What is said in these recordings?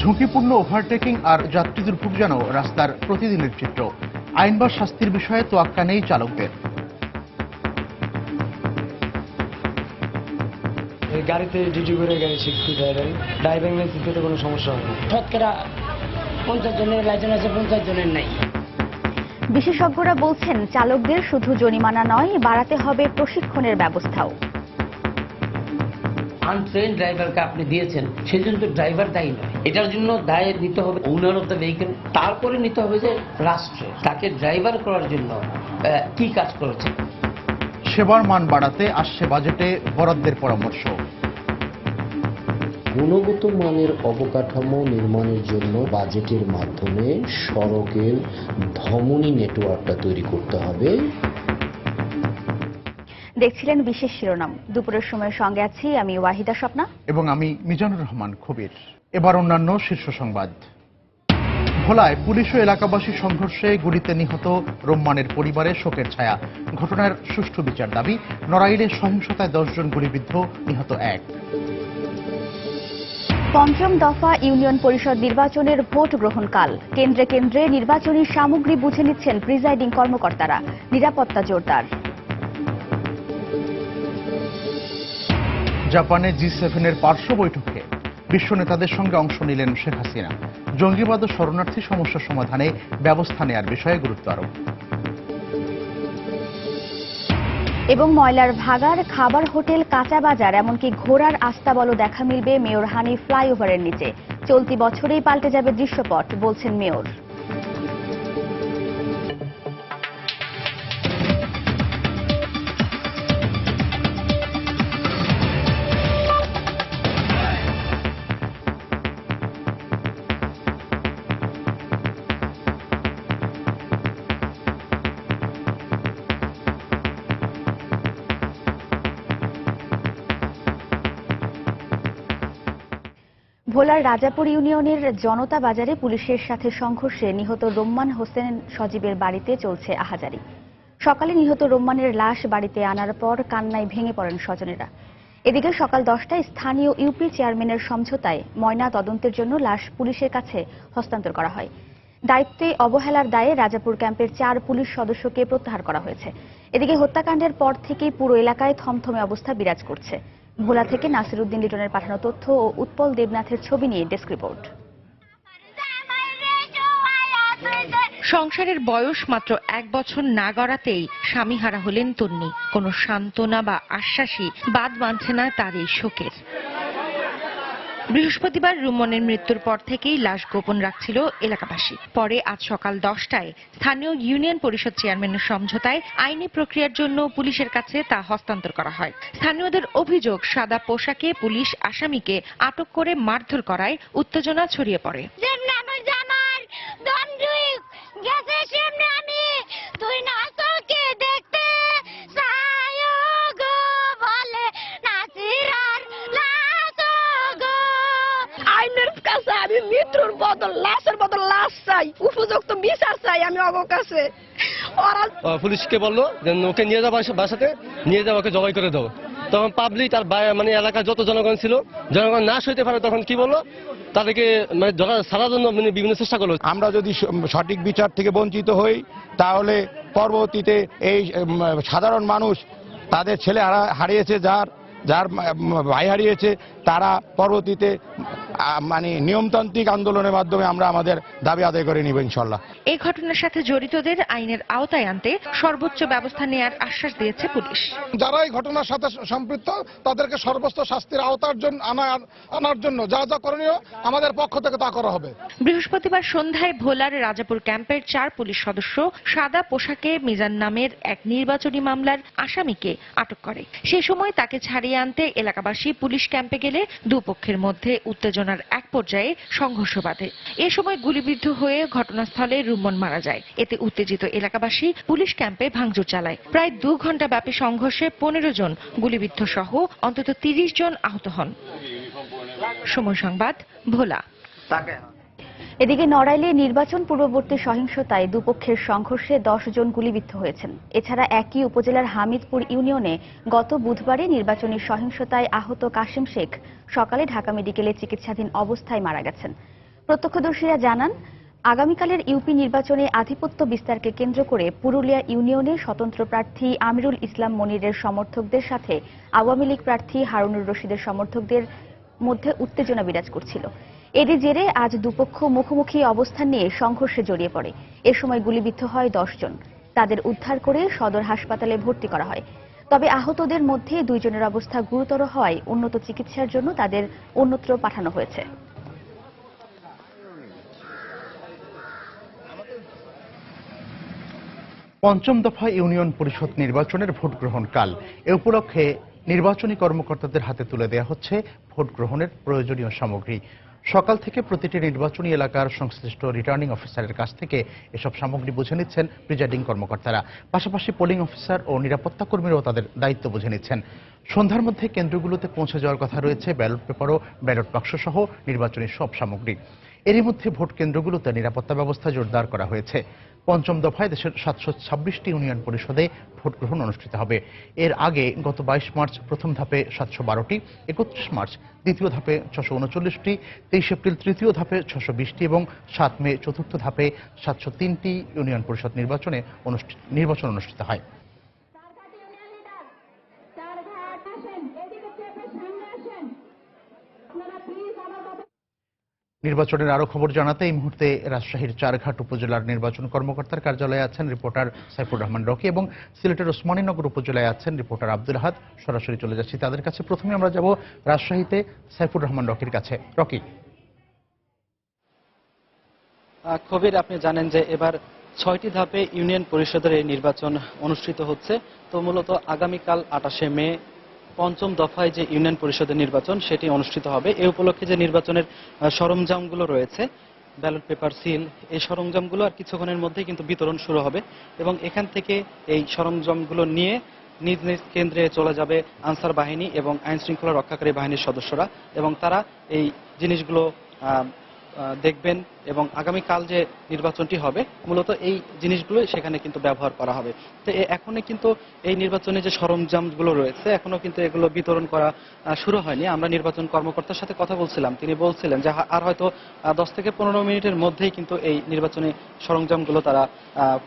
ঝুঁকিপূর্ণ ওভারটেকিং আর যাত্রী দুর্ভোগ যেন রাস্তার প্রতিদিনের চিত্র। আইন বা শাস্তির বিষয়ে তোয়াক্কা নেই চালকদের। গাড়িতে ডিউটি করে গাড়ি শিখতে ড্রাইভিং লাইসেন্সে কোনো সমস্যা হয় না। শতকরা 50 জনের লাইসেন্স আছে, 50 জনের নাই। বিশেষজ্ঞরা বলছেন চালকদের শুধু জরিমানা নয়, বাড়াতে হবে প্রশিক্ষণের ব্যবস্থাও। আনট্রেন ড্রাইভারকে আপনি দিয়েছেন, সেজন্য তো ড্রাইভার দায়ী নয়। এটার জন্য দায় নিতে হবে ওনার অফ দ্য ভেহিকেল। তারপরে নিতে হবে যে রাষ্ট্রে তাকে ড্রাইভার করার জন্য কি কাজ করেছে। সেবার মান বাড়াতে আসছে বাজেটে বরাদ্দের পরামর্শ। গুণগত মানের অবকাঠামো নির্মাণের জন্য বাজেটের মাধ্যমে সড়কের ধমনী নেটওয়ার্কটা তৈরি করতে হবে। দেখছিলেন বিশেষ শিরোনাম। দুপুরের সময় সঙ্গে আছি আমি ওয়াহিদা স্বপ্না এবং আমি মিজানুর রহমান খবির। এবার অন্যান্য শীর্ষ সংবাদ। ভোলায় পুলিশ ও এলাকাবাসী সংঘর্ষে গুলিতে নিহত রোম্মানের পরিবারে শোকের ছায়া। ঘটনার সুষ্ঠু বিচার দাবি। নড়াইলে সহিংসতায় 10 জন গুলিবিদ্ধ, নিহত 1। পঞ্চম দফা ইউনিয়ন পরিষদ নির্বাচনের ভোট গ্রহণ কাল। কেন্দ্রে কেন্দ্রে নির্বাচনী সামগ্রী বুঝে নিচ্ছেন প্রিজাইডিং কর্মকর্তারা। নিরাপত্তা জোরদার। জাপানে জি7-এর পার্শ্ব বৈঠকে বিশ্ব নেতাদের সঙ্গে অংশ নিলেন শেখ হাসিনা। জঙ্গিবাদ ও শরণার্থী সমস্যা সমাধানে ব্যবস্থা নেয়ার বিষয়ে গুরুত্ব আরোপ। এবং ময়লার ভাগাড়, খাবার হোটেল, কাঁচা বাজার, এমনকি ঘোড়ার আস্তাবলও দেখা মিলবে মেয়র হানি ফ্লাইওভারের নিচে। চলতি বছরেই পাল্টে যাবে দৃশ্যপট, বলছেন মেয়র। ভোলার রাজাপুর ইউনিয়নের জনতা বাজারে পুলিশের সাথে সংঘর্ষে নিহত রোম্মান হোসেন সজীবের বাড়িতে চলছে আহাজারি। সকালে নিহত রোম্মানের লাশ বাড়িতে আনার পর কান্নায় ভেঙে পড়েন স্বজনেরা। এদিকে সকাল 10টায় স্থানীয় ইউপি চেয়ারম্যানের সমঝোতায় ময়না তদন্তের জন্য লাশ পুলিশের কাছে হস্তান্তর করা হয়। দায়িত্বে অবহেলার দায়ে রাজাপুর ক্যাম্পের 4 পুলিশ সদস্যকে প্রত্যাহার করা হয়েছে। এদিকে হত্যাকাণ্ডের পর থেকেই পুরো এলাকায় থমথমে অবস্থা বিরাজ করছে। ভোলা থেকে নাসির উদ্দিন লিটনের পাঠানো তথ্য ও উৎপল দেবনাথের ছবি নিয়ে ডেস্ক রিপোর্ট। সংসারের বয়স মাত্র 1 বছর না গড়াতেই স্বামীহারা হলেন তন্নি। কোনো সান্ত্বনা বা আশ্বাসই বাদ মানছে না তার এই শোকের। বৃহস্পতিবার রুমনের মৃত্যুর পর থেকেই লাশ গোপন রাখছিল এলাকাবাসী। পরে আজ সকাল 10টায় স্থানীয় ইউনিয়ন পরিষদ চেয়ারম্যানের সমঝোতায় আইনি প্রক্রিয়ার জন্য পুলিশের কাছে তা হস্তান্তর করা হয়। স্থানীয়দের অভিযোগ, সাদা পোশাকে পুলিশ আসামিকে আটক করে মারধর করায় উত্তেজনা ছড়িয়ে পড়ে। আমি মৃত্যুর বদল লাশের বদল লাশ চাই, উপযুক্ত বিচার চাই আমি ওর কাছে। পুলিশকে বললো যে ওকে নিয়ে যাও বাসাতে, নিয়ে যাও, ওকে জবাই করে দাও। তখন পাবলিক আর মানে এলাকার যত জনগণ ছিল, জনগণ না সইতে পারে, তখন কি বললো, তাদেরকে মানে সারার জন্য বিভিন্ন চেষ্টা করলো। আমরা যদি সঠিক বিচার থেকে বঞ্চিত হই, তাহলে পরবর্তীতে এই সাধারণ মানুষ তাদের ছেলে হারিয়েছে, যার ভাই হারিয়েছে, তারা পরবর্তীতে মানে নিয়মতান্ত্রিক আন্দোলনের মাধ্যমে আমরা আমাদের দাবি আদায় করে নিব ইনশাল্লাহ। এই ঘটনার সাথে জড়িতদের আইনের আওতায় আনতে সর্বোচ্চ ব্যবস্থা নেয়ার আশ্বাস দিয়েছে পুলিশ। যারা এই ঘটনার সাথে সম্পৃক্ত তাদেরকে সর্বোচ্চ শাস্তির আওতার জন্য আনার জন্য যা যা করণীয় আমাদের পক্ষ থেকে তা করা হবে। বৃহস্পতিবার সন্ধ্যায় ভোলার রাজাপুর ক্যাম্পের 4 পুলিশ সদস্য সাদা পোশাকে মিজান নামের এক নির্বাচনী মামলার আসামিকে আটক করে। সেই সময় তাকে ছাড়িয়ে আনতে এলাকাবাসী পুলিশ ক্যাম্পে গেলে দুপক্ষের মধ্যে উত্তেজনার এক পর্যায়ে সংঘর্ষ বাধে। এ সময় গুলিবিদ্ধ হয়ে ঘটনাস্থলে রুম্মন মারা যায়। এতে উত্তেজিত এলাকাবাসী পুলিশ ক্যাম্পে ভাঙচুর চালায়। প্রায় 2 ঘণ্টা ব্যাপী সংঘর্ষে 15 জন গুলিবিদ্ধ সহ অন্তত 30 জন আহত হন। সময় সংবাদ, ভোলা। এদিকে নড়াইলে নির্বাচন পূর্ববর্তী সহিংসতায় দুপক্ষের সংঘর্ষে 10 জন গুলিবিদ্ধ হয়েছেন। এছাড়া একই উপজেলার হামিদপুর ইউনিয়নে গত বুধবারে নির্বাচনী সহিংসতায় আহত কাশেম শেখ সকালে ঢাকা মেডিকেলে চিকিৎসাধীন অবস্থায় মারা গেছেন। প্রত্যক্ষদর্শীরা জানান, আগামীকালের ইউপি নির্বাচনে আধিপত্য বিস্তারকে কেন্দ্র করে পুরুলিয়া ইউনিয়নের স্বতন্ত্র প্রার্থী আমিরুল ইসলাম মনিরের সমর্থকদের সাথে আওয়ামী লীগ প্রার্থী হারুনুর রশিদের সমর্থকদের মধ্যে উত্তেজনা বিরাজ করছিল। এরই জেরে আজ দুপক্ষ মুখোমুখি অবস্থান নিয়ে সংঘর্ষে জড়িয়ে পড়ে। এ সময় গুলিবিদ্ধ হয় 10 জন। তাদের উদ্ধার করে সদর হাসপাতালে ভর্তি করা হয়। তবে আহতদের মধ্যে 2 জনের অবস্থা গুরুতর হওয়ায় উন্নত চিকিৎসার জন্য তাদের অন্যত্র পাঠানো হয়েছে। পঞ্চম দফা ইউনিয়ন পরিষদ নির্বাচনের ভোট গ্রহণ কাল। এ উপলক্ষে নির্বাচনী কর্মকর্তাদের হাতে তুলে দেওয়া হচ্ছে ভোট গ্রহণের প্রয়োজনীয় সামগ্রী। সকাল থেকে প্রতিটি নির্বাচনী এলাকার সংশ্লিষ্ট রিটার্নিং অফিসারের কাছ থেকে এসব সামগ্রী বুঝে নিচ্ছেন প্রিজাইডিং কর্মকর্তারা। পাশাপাশি পোলিং অফিসার ও নিরাপত্তা কর্মীরাও তাদের দায়িত্ব বুঝে নিচ্ছেন। সন্ধ্যার মধ্যে কেন্দ্রগুলোতে পৌঁছে যাওয়ার কথা রয়েছে ব্যালট পেপার ও ব্যালট বাক্স সহ নির্বাচনী সব সামগ্রী। এরই মধ্যে ভোট কেন্দ্রগুলোতে নিরাপত্তা ব্যবস্থা জোরদার করা হয়েছে। পঞ্চম দফায় দেশের 726টি ইউনিয়ন পরিষদে ভোট গ্রহণ অনুষ্ঠিত হবে। এর আগে গত 22 মার্চ প্রথম ধাপে 712টি, 31 মার্চ দ্বিতীয় ধাপে 639টি, 23 এপ্রিল তৃতীয় ধাপে 620টি এবং 7 মে চতুর্থ ধাপে 703টি ইউনিয়ন পরিষদ নির্বাচন অনুষ্ঠিত হয়। নির্বাচনের আরো খবর জানাতে এই মুহূর্তে রাজশাহীর চারঘাট উপজেলার নির্বাচন কর্মকর্তার কার্যালয়ে আছেন রিপোর্টার সাইফুর রহমান রকি এবং সিলেটের ওসমানীনগর উপজেলায় আছেন রিপোর্টার আব্দুল আহাদ। সরাসরি চলে যাচ্ছি তাদের কাছে। প্রথমে আমরা যাব রাজশাহীতে সাইফুর রহমান রকির কাছে। রকি, কবির, আপনি জানেন যে এবার 6টি ধাপে ইউনিয়ন পরিষদের এই নির্বাচন অনুষ্ঠিত হচ্ছে। তো মূলত আগামীকাল 28শে মে পঞ্চম দফায় যে ইউনিয়ন পরিষদের নির্বাচন সেটি অনুষ্ঠিত হবে। এই উপলক্ষে যে নির্বাচনের সরঞ্জামগুলো রয়েছে, ব্যালট পেপার, সিল, এই সরঞ্জামগুলো আর কিছুক্ষণের মধ্যেই কিন্তু বিতরণ শুরু হবে এবং এখান থেকে এই সরঞ্জামগুলো নিয়ে নিজ নিজ কেন্দ্রে চলে যাবে আনসার বাহিনী এবং আইন শৃঙ্খলা রক্ষাকারী বাহিনীর সদস্যরা এবং তারা এই জিনিসগুলো দেখবেন এবং আগামীকাল যে নির্বাচনটি হবে মূলত এই জিনিসগুলো সেখানে কিন্তু ব্যবহার করা হবে। তো এখনই কিন্তু এই নির্বাচনে যে সরঞ্জামগুলো রয়েছে এখনো কিন্তু এগুলো বিতরণ করা শুরু হয়নি। আমরা নির্বাচন কর্মকর্তার সাথে কথা বলছিলাম, তিনি বলছিলেন যে আর হয়তো 10 থেকে 15 মিনিটের মধ্যেই কিন্তু এই নির্বাচনী সরঞ্জামগুলো তারা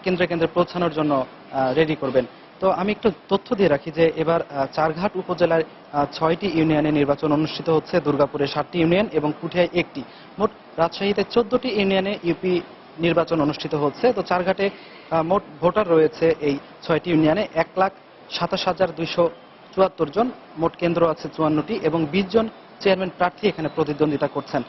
কেন্দ্রে কেন্দ্রে পৌঁছানোর জন্য রেডি করবেন। তো আমি একটু তথ্য দিয়ে রাখি যে এবার চারঘাট উপজেলার 6টি ইউনিয়নে নির্বাচন অনুষ্ঠিত হচ্ছে, দুর্গাপুরে 7টি ইউনিয়ন এবং পুঠিয়ায় 1টি। মোট রাজশাহীতে 14টি ইউনিয়নে ইউপি নির্বাচন অনুষ্ঠিত হচ্ছে। তো চারঘাটে মোট ভোটার রয়েছে এই 6টি ইউনিয়নে 1,27,274 জন। মোট কেন্দ্র আছে 54টি এবং 20 জন চেয়ারম্যান প্রার্থী এখানে প্রতিদ্বন্দ্বিতা করছেন।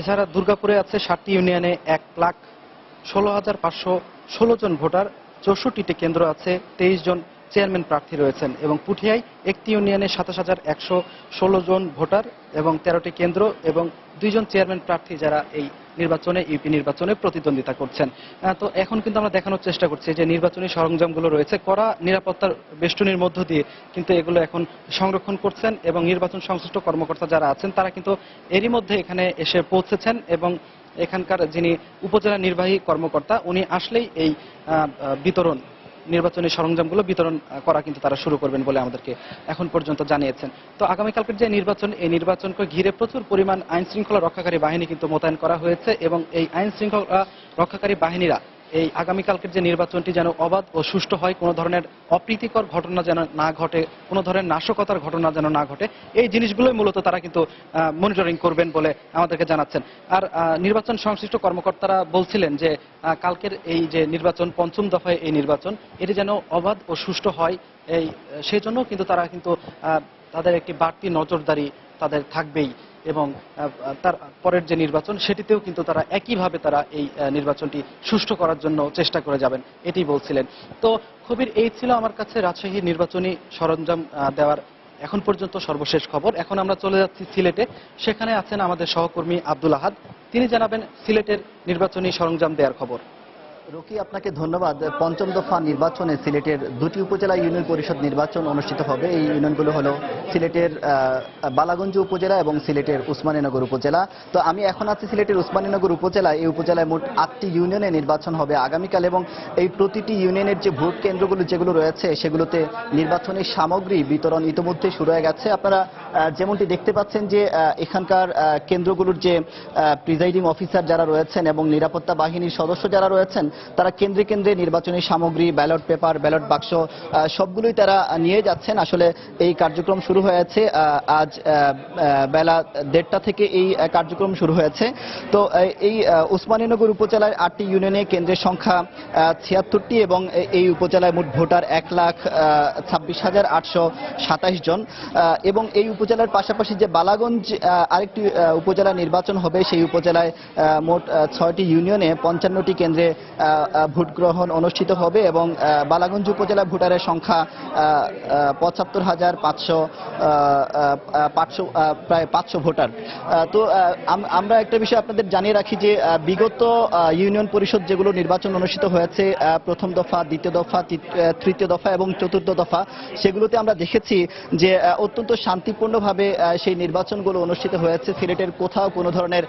এছাড়া দুর্গাপুরে আছে 7টি ইউনিয়নে 1,16,516 জন ভোটার, 64টি কেন্দ্র আছে, 23 জন চেয়ারম্যান প্রার্থী রয়েছেন এবং পুঠিয়ায় 1টি ইউনিয়নে 27,116 জন ভোটার এবং 13টি কেন্দ্র এবং 2 জন চেয়ারম্যান প্রার্থী যারা এই নির্বাচনে ইউপি নির্বাচনে প্রতিদ্বন্দ্বিতা করছেন। তো এখন কিন্তু আমরা দেখানোর চেষ্টা করছি যে নির্বাচনী সরঞ্জামগুলো রয়েছে কড়া নিরাপত্তার বেষ্টনীর মধ্য দিয়ে কিন্তু এগুলো এখন সংরক্ষণ করছেন এবং নির্বাচন সংশ্লিষ্ট কর্মকর্তা যারা আছেন তারা কিন্তু এরই মধ্যে এখানে এসে পৌঁছেছেন এবং এখানকার যিনি উপজেলা নির্বাহী কর্মকর্তা উনি আসলেই এই বিতরণ নির্বাচনী সরঞ্জামগুলো বিতরণ করা কিন্তু তারা শুরু করবেন বলে আমাদেরকে এখন পর্যন্ত জানিয়েছেন। তো আগামীকালকের যে নির্বাচন, এই নির্বাচনকে ঘিরে প্রচুর পরিমাণ আইন শৃঙ্খলা রক্ষাকারী বাহিনী কিন্তু মোতায়েন করা হয়েছে এবং এই আইন শৃঙ্খলা রক্ষাকারী বাহিনীরা এই আগামীকালকের যে নির্বাচনটি যেন অবাধ ও সুষ্ঠু হয়, কোনো ধরনের অপ্রীতিকর ঘটনা যেন না ঘটে, কোনো ধরনের নাশকতার ঘটনা যেন না ঘটে, এই জিনিসগুলোই মূলত তারা কিন্তু মনিটরিং করবেন বলে আমাদেরকে জানাচ্ছেন। আর নির্বাচন সংশ্লিষ্ট কর্মকর্তারা বলছিলেন যে কালকের এই যে নির্বাচন, পঞ্চম দফায় এই নির্বাচন, এটি যেন অবাধ ও সুষ্ঠু হয়, সেই জন্য কিন্তু তারা কিন্তু তাদের একটি বাড়তি নজরদারি তাদের থাকবেই এবং তার পরের যে নির্বাচন সেটিতেও কিন্তু তারা একইভাবে তারা এই নির্বাচনটি সুষ্ঠু করার জন্য চেষ্টা করে যাবেন, এটি বলছিলেন। তো কবির, এই ছিল আমার কাছে রাজশাহীর নির্বাচনী সরঞ্জাম দেওয়ার এখন পর্যন্ত সর্বশেষ খবর। এখন আমরা চলে যাচ্ছি সিলেটে, সেখানে আছেন আমাদের সহকর্মী আব্দুল আহাদ, তিনি জানাবেন সিলেটের নির্বাচনী সরঞ্জাম দেওয়ার খবর। রকি, আপনাকে ধন্যবাদ। পঞ্চম দফা নির্বাচনে সিলেটের দুটি উপজেলা ইউনিয়ন পরিষদ নির্বাচন অনুষ্ঠিত হবে। এই ইউনিয়নগুলো হলো সিলেটের বালাগঞ্জ উপজেলা এবং সিলেটের উসমানীনগর উপজেলা। তো আমি এখন আছি সিলেটের উসমানীনগর উপজেলা। এই উপজেলায় মোট 8টি ইউনিয়নে নির্বাচন হবে আগামীকাল এবং এই প্রতিটি ইউনিয়নের যে ভোট কেন্দ্রগুলো যেগুলো রয়েছে সেগুলোতে নির্বাচনী সামগ্রী বিতরণ ইতিমধ্যে শুরু হয়ে গেছে। আপনারা যেমনটি দেখতে পাচ্ছেন যে এখানকার কেন্দ্রগুলোর যে প্রিজাইডিং অফিসার যারা রয়েছেন এবং নিরাপত্তা বাহিনীর সদস্য যারা রয়েছেন তারা কেন্দ্রে কেন্দ্রে নির্বাচনী সামগ্রী, ব্যালট পেপার, ব্যালট বাক্স সবগুলোই তারা নিয়ে যাচ্ছেন। আসলে এই কার্যক্রম শুরু হয়েছে আজ বেলা 1:30 থেকে এই কার্যক্রম শুরু হয়েছে। তো এই উসমানীনগর উপজেলার 8টি ইউনিয়নে কেন্দ্রের সংখ্যা 76টি এবং এই উপজেলায় মোট ভোটার 1,26,827 জন এবং এই উপজেলার পাশাপাশি যে বালাগঞ্জ আরেকটি উপজেলা নির্বাচন হবে সেই উপজেলায় মোট 6টি ইউনিয়নে 55টি কেন্দ্রে ভোট গ্রহণ অনুষ্ঠিত হবে এবং বালাগঞ্জ উপজেলা ভোটারের সংখ্যা 75,500 প্রায় 500 ভোটার। তো আমরা একটা বিষয় আপনাদের জানিয়ে রাখি যে বিগত ইউনিয়ন পরিষদ যেগুলো নির্বাচন অনুষ্ঠিত হয়েছে প্রথম দফা, দ্বিতীয় দফা, তৃতীয় দফা এবং চতুর্থ দফা, সেগুলোতে আমরা দেখেছি যে অত্যন্ত শান্তিপূর্ণভাবে সেই নির্বাচনগুলো অনুষ্ঠিত হয়েছে। সিলেটের কোথাও কোনো ধরনের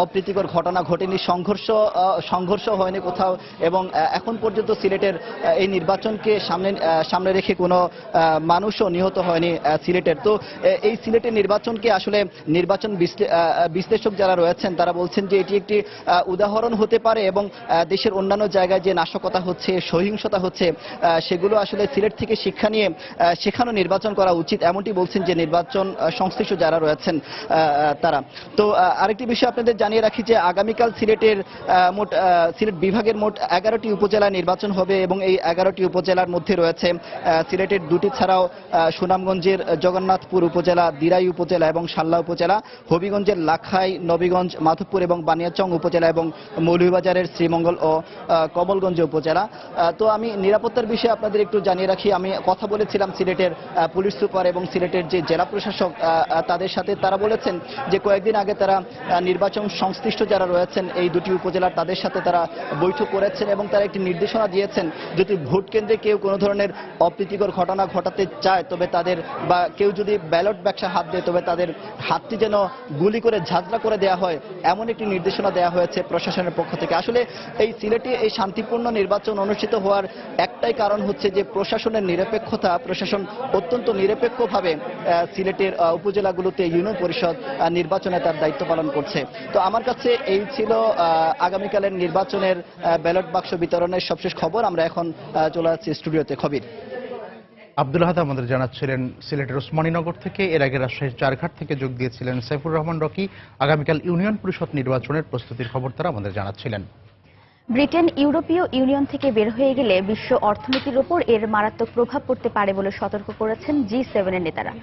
অপ্রীতিকর ঘটনা ঘটেনি, সংঘর্ষ হয়নি কোথাও এবং এখন পর্যন্ত সিলেটের এই নির্বাচনকে সামনে রেখে কোনো মানুষও নিহত হয়নি সিলেটের। তো এই সিলেটের নির্বাচনকে আসলে নির্বাচন বিশ্লেষক যারা রয়েছেন তারা বলছেন যে এটি একটি উদাহরণ হতে পারে এবং দেশের অন্যান্য জায়গায় যে নাশকতা হচ্ছে, সহিংসতা হচ্ছে সেগুলো আসলে সিলেট থেকে শিক্ষা নিয়ে সেখানেও নির্বাচন করা উচিত, এমনটি বলছেন যে নির্বাচন সংশ্লিষ্ট যারা রয়েছেন তারা। তো আরেকটি বিষয় আপনাদের জানিয়ে রাখি যে আগামীকাল সিলেট বিভাগের মোট 11টি উপজেলায় নির্বাচন হবে এবং এই 11টি উপজেলার মধ্যে রয়েছে সিলেটের দুটি ছাড়াও সুনামগঞ্জের জগন্নাথপুর উপজেলা, দিরাই উপজেলা এবং সাল্লা উপজেলা, হবিগঞ্জের লাখাই, নবীগঞ্জ, মাধবপুর এবং বানিয়াচং উপজেলা এবং মৌলভীবাজারের শ্রীমঙ্গল ও কমলগঞ্জ উপজেলা। তো আমি নিরাপত্তার বিষয়ে আপনাদের একটু জানিয়ে রাখি, আমি কথা বলেছিলাম সিলেটের পুলিশ সুপার এবং সিলেটের যে জেলা প্রশাসক তাদের সাথে। তারা বলেছেন যে কয়েকদিন আগে তারা নির্বাচন সংশ্লিষ্ট যারা রয়েছেন এই দুটি উপজেলার তাদের সাথে তারা বৈঠক করেছেন এবং তারা একটি নির্দেশনা দিয়েছেন যদি ভোট কেন্দ্রে কেউ কোনো ধরনের অপ্রীতিকর ঘটনা ঘটাতে চায় তবে তাদের বা কেউ যদি ব্যালট বাক্সে হাত দেয় তবে তাদের হাতটি যেন গুলি করে ঝাঁঝরা করে দেওয়া হয়, এমন একটি নির্দেশনা দেওয়া হয়েছে প্রশাসনের পক্ষ থেকে। আসলে এই সিলেটে এই শান্তিপূর্ণ নির্বাচন অনুষ্ঠিত হওয়ার একটাই কারণ হচ্ছে যে প্রশাসনের নিরপেক্ষতা। প্রশাসন অত্যন্ত নিরপেক্ষভাবে সিলেটের উপজেলাগুলোতে ইউনিয়ন পরিষদ নির্বাচনে তার দায়িত্ব পালন করছে। তো আমার কাছে এই ছিল আগামীকালের নির্বাচনের ব্যালট বাক্স বিতরণের সবশেষ খবর। আমরা এখন চলে যাচ্ছি স্টুডিওতে। খবির আব্দুল আহাদ আমাদের জানাচ্ছিলেন সিলেটের ওসমানীনগর থেকে। এর আগে রাজশাহীর চারঘাট থেকে যোগ দিয়েছিলেন সাইফুর রহমান রকি। আগামীকাল ইউনিয়ন পরিষদ নির্বাচনের প্রস্তুতির খবর তারা আমাদের জানাচ্ছিলেন। ব্রিটেন ইউরোপীয় ইউনিয়ন থেকে বের হয়ে গেলে বিশ্ব অর্থনীতির উপর এর মারাত্মক প্রভাব পড়তে পারে বলে সতর্ক করেছেন G7 এর নেতারা।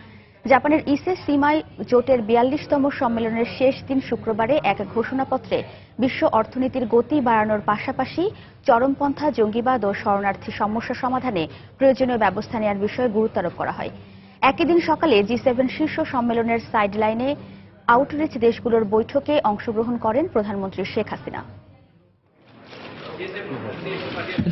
জাপানের ইসে সিমাই জোটের 42তম সম্মেলনের শেষ দিন শুক্রবারে এক ঘোষণাপত্রে বিশ্ব অর্থনীতির গতি বাড়ানোর পাশাপাশি চরমপন্থা, জঙ্গিবাদ ও শরণার্থী সমস্যা সমাধানে প্রয়োজনীয় ব্যবস্থা নেওয়ার বিষয়ে গুরুত্ব আরোপ করা হয়। একই দিন সকালে G7 শীর্ষ সম্মেলনের সাইডলাইনে আউটরিচ দেশগুলোর বৈঠকে অংশগ্রহণ করেন প্রধানমন্ত্রী শেখ হাসিনা।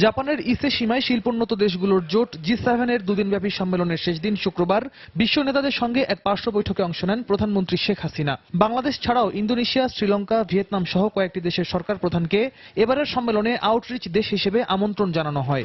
জাপানের ইসে সীমায় শিল্পোন্নত দেশগুলোর জোট G7 এর দুদিনব্যাপী সম্মেলনের শেষ দিন শুক্রবার বিশ্ব নেতাদের সঙ্গে এক পার্শ্ব বৈঠকে অংশ নেন প্রধানমন্ত্রী শেখ হাসিনা। বাংলাদেশ ছাড়াও ইন্দোনেশিয়া, শ্রীলঙ্কা, ভিয়েতনাম সহ কয়েকটি দেশের সরকার প্রধানকে এবারের সম্মেলনে আউটরিচ দেশ হিসেবে আমন্ত্রণ জানানো হয়।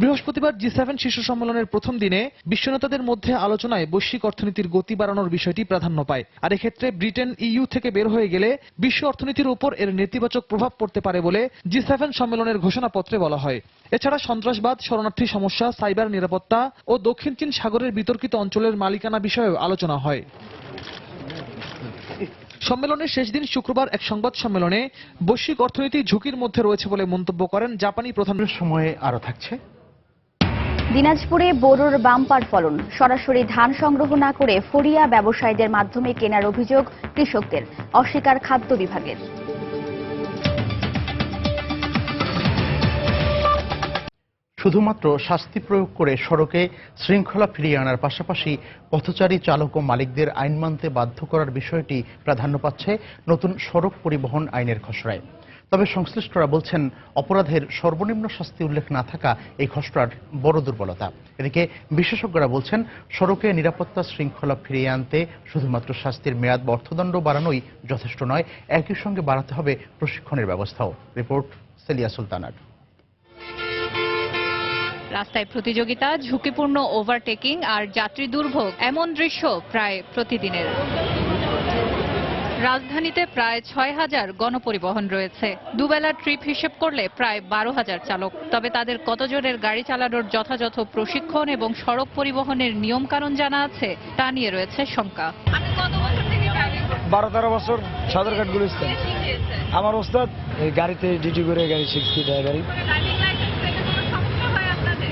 বৃহস্পতিবার G7 শীর্ষ সম্মেলনের প্রথম দিনে বিশ্ব নেতাদের মধ্যে আলোচনায় বৈশ্বিক অর্থনীতির গতি বাড়ানোর বিষয়টি প্রাধান্য পায়। আর এক্ষেত্রে ব্রিটেন EU থেকে বের হয়ে গেলে বিশ্ব অর্থনীতির উপর এর নেতিবাচক প্রভাব পড়তে পারে বলে G7 সম্মেলনের ঘোষণাপত্রে বলা হয়। এছাড়া সন্ত্রাসবাদ, শরণার্থী সমস্যা, সাইবার নিরাপত্তা ও দক্ষিণ চীন সাগরের বিতর্কিত অঞ্চলের মালিকানা বিষয়েও আলোচনা হয়। সম্মেলনের শেষ দিন শুক্রবার এক সংবাদ সম্মেলনে বৈশ্বিক অর্থনীতি ঝুঁকির মধ্যে রয়েছে বলে মন্তব্য করেন জাপানি প্রধানমন্ত্রী। সময়ে আরো থাকছে। দিনাজপুরে বোরোর বাম্পার ফলন, সরাসরি ধান সংগ্রহ না করে ফরিয়া ব্যবসায়ীদের মাধ্যমে কেনার অভিযোগ কৃষকদের, অস্বীকার খাদ্য বিভাগের। শুধুমাত্র শাস্তি প্রয়োগ করে সড়কে শৃঙ্খলা ফিরিয়ে আনার পাশাপাশি পথচারী চালক ও মালিকদের আইন মানতে বাধ্য করার বিষয়টি প্রাধান্য পাচ্ছে নতুন সড়ক পরিবহন আইনের খসড়ায়। তবে সংশ্লিষ্টরা বলছেন অপরাধের সর্বনিম্ন শাস্তি উল্লেখ না থাকা এই খসড়ার বড় দুর্বলতা। এদিকে বিশেষজ্ঞরা বলছেন সড়কে নিরাপত্তা শৃঙ্খলা ফিরিয়ে আনতে শুধুমাত্র শাস্তির মেয়াদ বা অর্থদণ্ড বাড়ানোই যথেষ্ট নয়, একই সঙ্গে বাড়াতে হবে প্রশিক্ষণের ব্যবস্থাও। রিপোর্ট সেলিয়া সুলতানার। রাস্তায় প্রতিযোগিতা, ঝুঁকিপূর্ণ ওভারটেকিং আর যাত্রী দুর্ভোগ এমন দৃশ্য প্রায় প্রতিদিনের। রাজধানীতে প্রায় ৬,০০০ গণপরিবহন রয়েছে। দুবেলা ট্রিপ হিসেব করলে প্রায় ১২,০০০ চালক। তবে তাদের কতজনের গাড়ি চালানোর যথাযথ প্রশিক্ষণ এবং সড়ক পরিবহনের নিয়মকানুন জানা আছে তা নিয়ে রয়েছে শঙ্কা। 12-13 বছর সদরঘাট গুলিস্তান। আমার ওস্তাদ এই গাড়িতে ডিউটি করে গাড়ি শিখছি, ড্রাইভারি।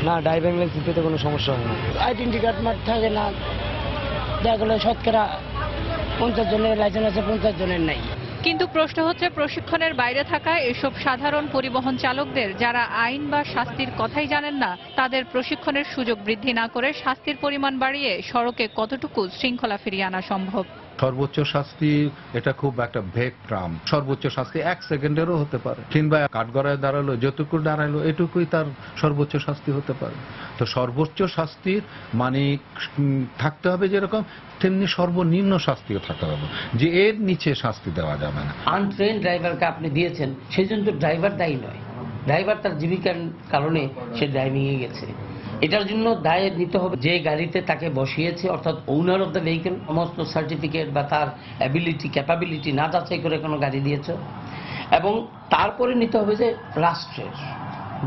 না, ড্রাইভিং লাইসেন্স পেতে কোনো সমস্যা হয় না। আইডেন্টি কার্ড মার থাকে না, দেখা গেলো শতকরা 50 জনের লাইসেন্স আছে, 50 জনের নাই। কিন্তু প্রশ্ন হচ্ছে প্রশিক্ষণের বাইরে থাকা এসব সাধারণ পরিবহন চালকদের, যারা আইন বা শাস্তির কথাই জানেন না, তাদের প্রশিক্ষণের সুযোগ বৃদ্ধি না করে শাস্তির পরিমাণ বাড়িয়ে সড়কে কতটুকু শৃঙ্খলা ফিরিয়ে আনা সম্ভব? সর্বোচ্চ শাস্তি এটা খুব একটা ভেগ ট্রাম। সর্বোচ্চ শাস্তি 1 সেকেন্ডেরও হতে পারে, কিংবা কাঠগড়ায় দাঁড়ালো যতটুকু দাঁড়ালো এটুকুই তার সর্বোচ্চ শাস্তি হতে পারে। তো সর্বোচ্চ শাস্তির মানে থাকতে হবে যেরকম, তেমনি সর্বনিম্ন শাস্তিও থাকতে হবে, যে এর নিচে শাস্তি দেওয়া যাবে না। আনট্রেন ড্রাইভারকে আপনি দিয়েছেন, সেই জন্য তো ড্রাইভার দায়ী নয়। ড্রাইভার তার জীবিকার কারণে সে ড্রাইভিংয়ে গেছে। এটার জন্য দায় নিতে হবে যে গাড়িতে তাকে বসিয়েছে, অর্থাৎ ওনার অফ দ্য ভেহিকেল। সমস্ত সার্টিফিকেট বা তার অ্যাবিলিটি ক্যাপাবিলিটি না যাচাই করে কোনো গাড়ি দিয়েছ। এবং তারপরে নিতে হবে যে রাষ্ট্রের,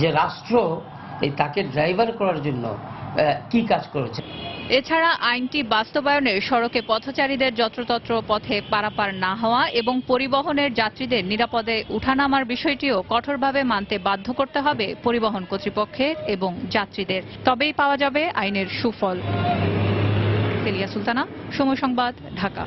যে রাষ্ট্র এই তাকে ড্রাইভার করার জন্য কি কাজ করেছে। এছাড়া আইনটি বাস্তবায়নে সড়কে পথচারীদের যত্রতত্র পথে পারাপার না হওয়া এবং পরিবহনের যাত্রীদের নিরাপদে উঠানামার বিষয়টিও কঠোরভাবে মানতে বাধ্য করতে হবে পরিবহন কর্তৃপক্ষের এবং যাত্রীদের। তবেই পাওয়া যাবে আইনের সুফল। সেলিয়া সুলতানা, সময় সংবাদ, ঢাকা।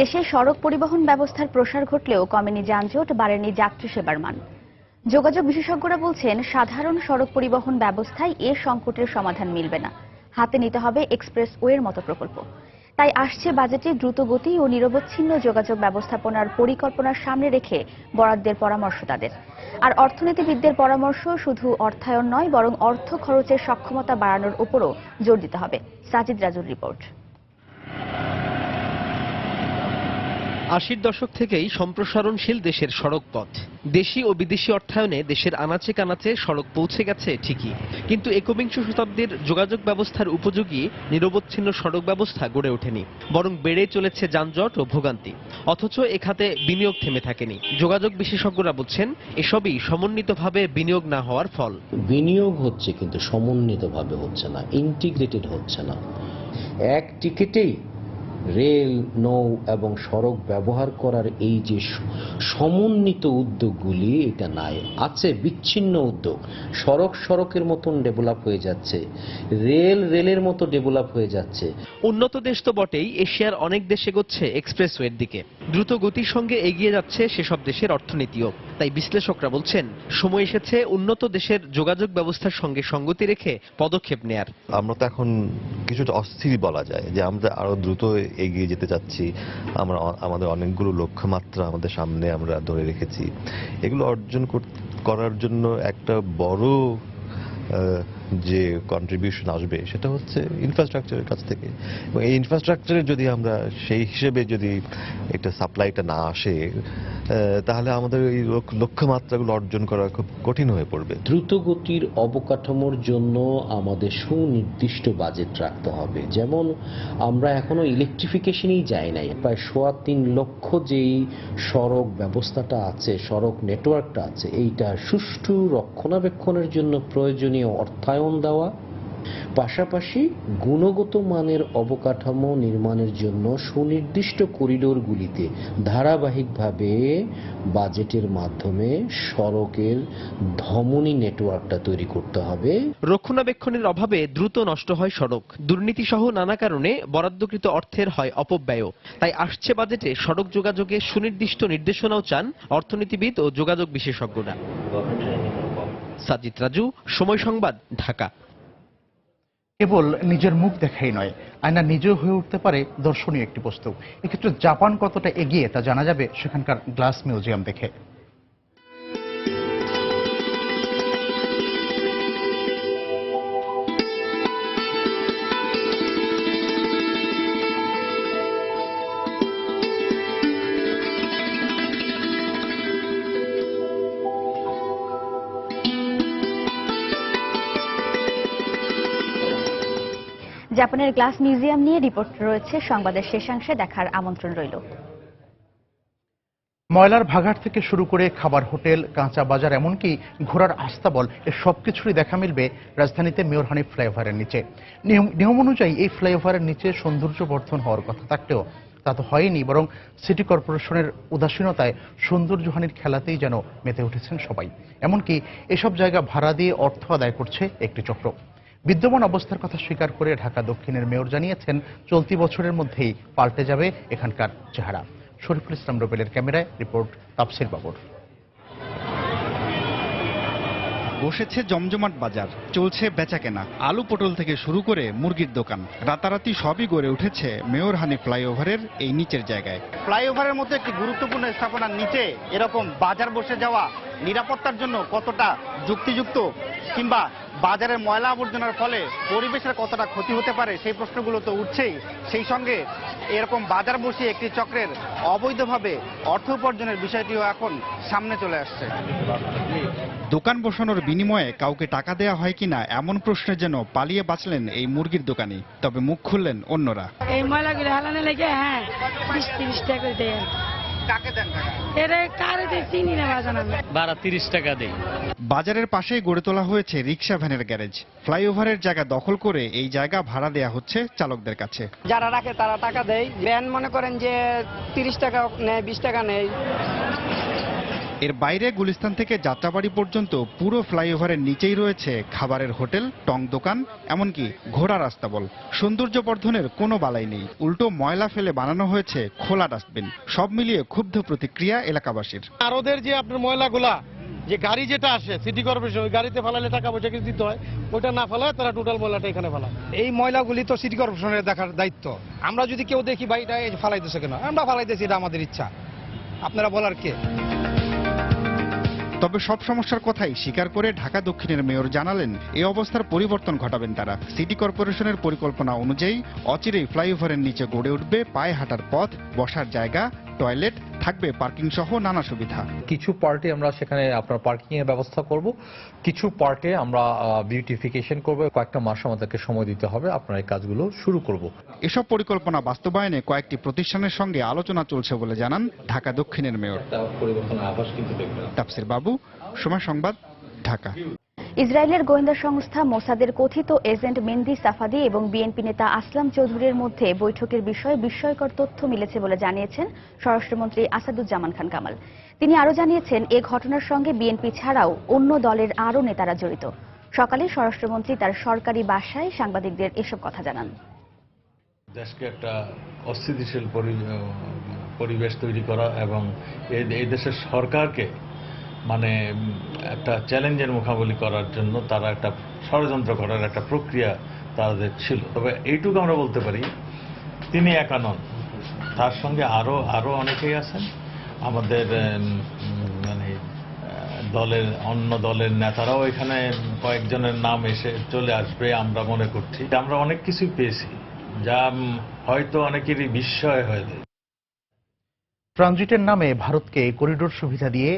দেশে সড়ক পরিবহন ব্যবস্থার প্রসার ঘটলেও কমেনি যানজট, বাড়েনি যাত্রী সেবার মান। যোগাযোগ বিশেষজ্ঞরা বলছেন সাধারণ সড়ক পরিবহন ব্যবস্থায় এ সংকটের সমাধান মিলবে না, হাতে নিতে হবে এক্সপ্রেসওয়ের মতো প্রকল্প। তাই আসছে বাজেটে দ্রুতগতি ও নিরবচ্ছিন্ন যোগাযোগ ব্যবস্থাপনার পরিকল্পনার সামনে রেখে বরাদ্দের পরামর্শ তাদের। আর অর্থনীতিবিদদের পরামর্শ শুধু অর্থায়ন নয়, বরং অর্থ খরচের সক্ষমতা বাড়ানোর উপরও জোর দিতে হবে। সাজিদ রাজুর রিপোর্ট। 80-র দশক থেকেই সম্প্রসারণশীল দেশের সড়ক পথ। দেশি ও বিদেশি অর্থায়নে দেশের আনাচে কানাচে সড়ক পৌঁছে গেছে ঠিকই, কিন্তু একবিংশ শতাব্দীর যোগাযোগ ব্যবস্থার উপযোগী নিরবচ্ছিন্ন সড়ক ব্যবস্থা গড়ে ওঠেনি, বরং বেড়ে চলেছে যানজট ও ভোগান্তি। অথচ এ খাতে বিনিয়োগ থেমে থাকেনি। যোগাযোগ বিশেষজ্ঞরা বলছেন এসবই সমন্বিতভাবে বিনিয়োগ না হওয়ার ফল। বিনিয়োগ হচ্ছে কিন্তু সমন্বিতভাবে হচ্ছে না, ইন্টিগ্রেটেড হচ্ছে না। এক টিকিটেই রেল, নৌ এবং সড়ক ব্যবহার করার এই যে সমন্বিত উদ্যোগগুলি, এটা নাই। আছে বিচ্ছিন্ন উদ্যোগ। সড়ক সড়কের মতন ডেভেলপ হয়ে যাচ্ছে, রেল রেলের মতো ডেভেলপ হয়ে যাচ্ছে। উন্নত দেশ তো বটেই, এশিয়ার অনেক দেশ এগোচ্ছে এক্সপ্রেসওয়ের দিকে। দ্রুত গতির সঙ্গে এগিয়ে যাচ্ছে সেসব দেশের অর্থনীতিও। তাই বিশ্লেষকরা বলছেন সময় এসেছে উন্নত দেশের যোগাযোগ ব্যবস্থার সঙ্গে সঙ্গতি রেখে পদক্ষেপ নেয়ার। আমরা তো এখন কিছুটা অস্থির বলা যায় যে আমরা আরো দ্রুত এগিয়ে যেতে চাচ্ছি। আমরা আমাদের অনেকগুলো লক্ষ্যমাত্রা আমাদের সামনে আমরা ধরে রেখেছি। এগুলো অর্জন করার জন্য একটা বড় যে কন্ট্রিবিউশন আসবে সেটা হচ্ছে ইনফ্রাস্ট্রাকচারের কাছ থেকে। এবং এই ইনফ্রাস্ট্রাকচারের যদি আমরা সেই হিসেবে যদি একটা সাপ্লাইটা না আসে, তাহলে আমাদের এই লক্ষ্যমাত্রাগুলো অর্জন করা খুব কঠিন হয়ে পড়বে। দ্রুতগতির অবকাঠামোর জন্য আমাদের সুনির্দিষ্ট বাজেট রাখতে হবে। যেমন আমরা এখনো ইলেকট্রিফিকেশনেই যাই নাই। প্রায় ৩.৫ লক্ষ যেই সড়ক ব্যবস্থাটা আছে, সড়ক নেটওয়ার্কটা আছে, এইটা সুষ্ঠু রক্ষণাবেক্ষণের জন্য প্রয়োজনীয় অর্থায়ন দেওয়া, পাশাপাশি গুণগত মানের অবকাঠামো নির্মাণের জন্য সুনির্দিষ্ট করিডোরগুলিতে ধারাবাহিকভাবে বাজেটের মাধ্যমে সড়কের ধমনী নেটওয়ার্কটা তৈরি করতে হবে। রক্ষণাবেক্ষণের অভাবে দ্রুত নষ্ট হয় সড়ক, দুর্নীতি সহ নানা কারণে বরাদ্দকৃত অর্থের হয় অপব্যয়। তাই আসছে বাজেটে সড়ক যোগাযোগে সুনির্দিষ্ট নির্দেশনাও চান অর্থনীতিবিদ ও যোগাযোগ বিশেষজ্ঞরা। সাজিদ রাজু, সময় সংবাদ, ঢাকা। কেবল নিজের মুখ দেখাই নয়, আয়না নিজেও হয়ে উঠতে পারে দর্শনীয় একটি বস্তু। এক্ষেত্রে জাপান কতটা এগিয়ে তা জানা যাবে সেখানকার গ্লাস মিউজিয়াম দেখে। জাপানের গ্লাস মিউজিয়াম নিয়ে রিপোর্ট রয়েছে সংবাদের শেষাংশে, দেখার আমন্ত্রণ রইল। ময়লার ভাগাড় থেকে শুরু করে খাবার হোটেল, কাঁচা বাজার, এমনকি ঘোড়ার আস্তাবল, এর সবকিছুরই দেখা মিলবে রাজধানীতে মেয়র হানিফ ফ্লাইওভারের নিচে। নিয়ম অনুযায়ী এই ফ্লাইওভারের নিচে সৌন্দর্য বর্ধন হওয়ার কথা থাকলেও তা তো হয়নি, বরং সিটি কর্পোরেশনের উদাসীনতায় সৌন্দর্যহানির খেলাতেই যেন মেতে উঠেছেন সবাই। এমনকি এসব জায়গা ভাড়া দিয়ে অর্থ আদায় করছে একটি চক্র। বিদ্যমান অবস্থার কথা স্বীকার করে ঢাকা দক্ষিণের মেয়র জানিয়েছেন, চলতি বছরের মধ্যেই পাল্টে যাবে এখানকার চেহারা। শরীফুল ইসলাম রুবেলের ক্যামেরায় রিপোর্ট তাফসির বাবুর। বসেছে জমজমাট বাজার, চলছে বেচাকেনা। আলু পটল থেকে শুরু করে মুরগির দোকান, রাতারাতি সবই গড়ে উঠেছে মেয়র হানিফ ফ্লাইওভারের এই নিচের জায়গায়। ফ্লাইওভারের মতো একটি গুরুত্বপূর্ণ স্থাপনার নিচে এরকম বাজার বসে যাওয়া নিরাপত্তার জন্য কতটা যুক্তিযুক্ত, কিংবা বাজারের ময়লা আবর্জনার ফলে পরিবেশের কতটা ক্ষতি হতে পারে সেই প্রশ্নগুলো তো উঠছেই। সেই সঙ্গে এরকম বাজার বসিয়ে একটি চক্রের অবৈধভাবে অর্থ উপার্জনের বিষয়টিও এখন সামনে চলে আসছে। দোকান বসানোর বিনিময়ে কাউকে টাকা দেয়া হয় কিনা এমন প্রশ্নে যেন পালিয়ে বাঁচলেন এই মুরগির দোকানি। তবে মুখ খুললেন অন্যরা। এই ময়লাগুলো হালানো লেগে 20-30 টাকা করে দেয়। কাকে দেন টাকা? এরে কারে দেই চিনি না, বাজান আমি। 12-30 টাকা দেই। বাজারের পাশেই গড়ে তোলা হয়েছে রিকশা ভ্যানের গ্যারেজ। ফ্লাইওভারের জায়গা দখল করে এই জায়গা ভাড়া দেয়া হচ্ছে চালকদের কাছে। যারা রাখে তারা টাকা দেয়। ভ্যান মনে করেন যে 30 টাকা নেয়, 20 টাকা নেয়। এর বাইরে গুলিস্তান থেকে যাত্রাবাড়ি পর্যন্ত পুরো ফ্লাইওভারের নিচেই রয়েছে খাবারের হোটেল, টং দোকান, এমনকি ঘোড়ার আস্তাবল। সৌন্দর্য বর্ধনের কোনো বালাই নেই, উল্টো ময়লা ফেলে বানানো হয়েছে খোলা ডাস্টবিন। সব মিলিয়ে ক্ষুব্ধ প্রতিক্রিয়া এলাকাবাসীর। আর ওদের যে আপনার ময়লাগুলা যে গাড়ি যেটা আসে সিটি কর্পোরেশন, ওই গাড়িতে ফেলালে টাকা পয়সা কিছু দিতে হয়, ওইটা না ফেলায় তারা টোটাল ময়লাটা এখানে ফেলায়। এই ময়লাগুলি তো সিটি কর্পোরেশনের দেখার দায়িত্ব। আমরা যদি কেউ দেখি ভাই এটা ফালাইতেছে কেন, আমরা ফালাইতেছি, এটা আমাদের ইচ্ছা, আপনারা বলার কে? তবে সব সমস্যার কথাই স্বীকার করে ঢাকা দক্ষিণের মেয়র জানালেন, এই অবস্থার পরিবর্তন ঘটাবেন তারা। সিটি কর্পোরেশনের পরিকল্পনা অনুযায়ী অচিরেই ফ্লাইওভারের নিচে গড়ে উঠবে পায়ে হাঁটার পথ, বসার জায়গা, টয়লেট, থাকবে পার্কিং সহ নানা সুবিধা। কিছু পার্টে আমরা সেখানে আপনার পার্কিং এর ব্যবস্থা করব, কিছু পার্টে আমরা বিউটিফিকেশন করব। কয়েকটা মাস আমাদেরকে সময় দিতে হবে, আপনার এই কাজগুলো শুরু করব। এসব পরিকল্পনা বাস্তবায়নে কয়েকটি প্রতিষ্ঠানের সঙ্গে আলোচনা চলছে বলে জানান ঢাকা দক্ষিণের মেয়র। তাফসির বাবু, সময় সংবাদ, ঢাকা। ইসরায়েলের গোয়েন্দা সংস্থা মোসাদের কথিত এজেন্ট মেহেদী সাফাদি এবং বিএনপি নেতা আসলাম চৌধুরীর মধ্যে বৈঠকের বিষয়ে বিস্ময়কর তথ্য মিলেছে বলে জানিয়েছেন স্বরাষ্ট্রমন্ত্রী আসাদুজ্জামান খান কামাল। তিনি আরও জানিয়েছেন, এ ঘটনার সঙ্গে বিএনপি ছাড়াও অন্য দলের আরও নেতারা জড়িত। সকালে স্বরাষ্ট্রমন্ত্রী তার সরকারি বাসায় সাংবাদিকদের এসব কথা জানান। দেশকে একটা অস্থিতিশীল পরিবেশ তৈরি করা এবং এই দেশের সরকারকে মানে একটা চ্যালেঞ্জের মুখোমুখি করার জন্য তারা একটা ষড়যন্ত্র করার একটা প্রক্রিয়া তাদের ছিল। তবে এইটুকু আমরা বলতে পারি, তিনি একা নন, তার সঙ্গে আরো অনেকেই আছেন। আমাদের মানে দলের অন্য দলের নেতারাও এখানে কয়েকজনের নাম এসে চলে আসবে আমরা মনে করছি। আমরা অনেক কিছুই পেয়েছি যা হয়তো অনেকেরই বিস্ময় হয়ে যায়। ট্রানজিটের নামে ভারতকে করিডোর সুবিধা দিয়ে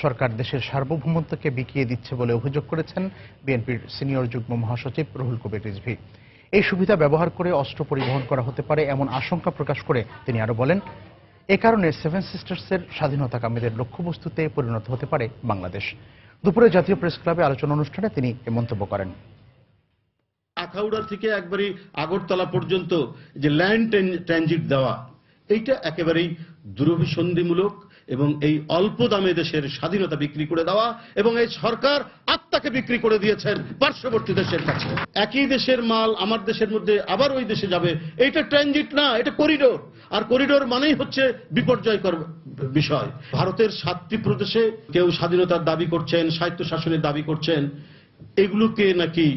সরকার দেশের সার্বভৌমত্বকে বিকিয়ে দিচ্ছে বলে অভিযোগ করেছেন বিএনপির সিনিয়র যুগ্ম মহাসচিব রুহুল কবির রিজভী। এই সুবিধা ব্যবহার করে অস্ত্র পরিবহন করা হতে পারে এমন আশঙ্কা প্রকাশ করে তিনি আরো বলেন, এ কারণে সেভেন সিস্টার্সের স্বাধীনতাকামীদের লক্ষ্যবস্তুতে পরিণত হতে পারে বাংলাদেশ। দুপুরে জাতীয় প্রেস ক্লাবে আলোচনা অনুষ্ঠানে তিনি এ মন্তব্য করেন। আখাউড়া থেকে একবারে আগরতলা পর্যন্ত যে ল্যান্ড ট্রানজিট দেওয়া, এইটা একেবারেই দুরভিসন্ধিমূলক এবং এই অল্প দামে দেশের স্বাধীনতা বিক্রি করে দেওয়া, এবং এই সরকার আত্মাকে বিক্রি করে দিয়েছেন পার্শ্ববর্তী দেশের কাছে। একই দেশের মাল আমার দেশের মধ্যে আবার ওই দেশে যাবে, এটা ট্রানজিট না, এটা করিডোর। আর করিডোর মানেই হচ্ছে বিপর্যয়কর বিষয়। ভারতের 7টি প্রদেশে কেউ স্বাধীনতার দাবি করছেন, স্বায়ত্তশাসনের দাবি করছেন, এগুলোকে নাকি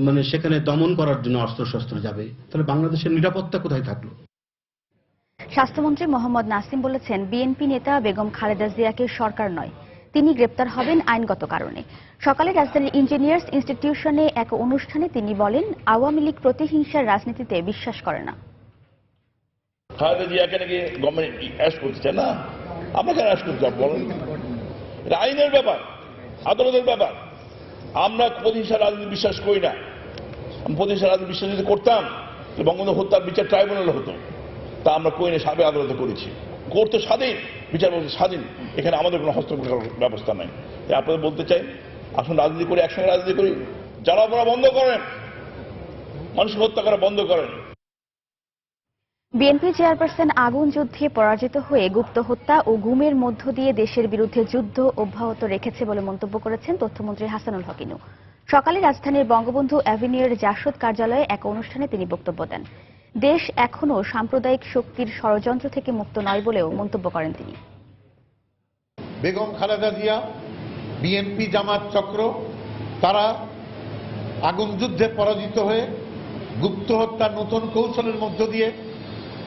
মানে সেখানে দমন করার জন্য অস্ত্রশস্ত্র যাবে, তাহলে বাংলাদেশের নিরাপত্তা কোথায় থাকলো? স্বাস্থ্যমন্ত্রী মোহাম্মদ নাসিম বলেছেন, বিএনপি নেতা বেগম খালেদা জিয়াকে সরকার নয়, তিনি গ্রেপ্তার হবেন আইনগত কারণে। সকালে রাজধানীর ইঞ্জিনিয়ার্স ইনস্টিটিউশনে এক অনুষ্ঠানে তিনি বলেন, আওয়ামী লীগ প্রতিহিংসার রাজনীতিতে বিশ্বাস করে না। খালেদা জিয়াকে নাকি গভর্নমেন্ট অ্যারেস্ট করছে না, আপনাকে অ্যারেস্ট করতে বলেন, এটা আইনের ব্যাপার, আদালতের ব্যাপার। আমরা প্রতিহিংসার রাজনীতি বিশ্বাস করি না। আমি প্রতিহিংসার রাজনীতি বিশ্বাস যদি করতাম বঙ্গবন্ধু হত্যার বিচার ট্রাইব্যুনালে হতো, তা আমরা কই না, সাবেক আদালতে করেছি। কোর্ট তো স্বাধীন, বিচার ব্যবস্থা স্বাধীন, এখানে আমাদের কোনো হস্তক্ষেপের ব্যবস্থা নাই। তাই আপনাদের বলতে চাই, আসুন রাজনীতি করি, একসঙ্গে রাজনীতি করি, যারা আপনারা বন্ধ করেন, মানুষকে হত্যা করা বন্ধ করেন। বিএনপি চেয়ারপারসন আগুন যুদ্ধে পরাজিত হয়ে গুপ্ত হত্যা ও গুমের মধ্য দিয়ে দেশের বিরুদ্ধে যুদ্ধ অব্যাহত রেখেছে বলে মন্তব্য করেছেন তথ্যমন্ত্রী হাসানুল হক ইনু। সকালে রাজধানীর বঙ্গবন্ধু অ্যাভিনিউয়ের জাসদ কার্যালয়ে এক অনুষ্ঠানে তিনি বক্তব্য দেন। দেশ এখনো সাম্প্রদায়িক শক্তির ষড়যন্ত্র থেকে মুক্ত নয় বলেও মন্তব্য করেন তিনি। বেগম খালেদা জিয়া, বিএনপি জামাত চক্র, তারা আগুন যুদ্ধে পরাজিত হয়ে গুপ্ত হত্যার নতুন কৌশলের মধ্য দিয়ে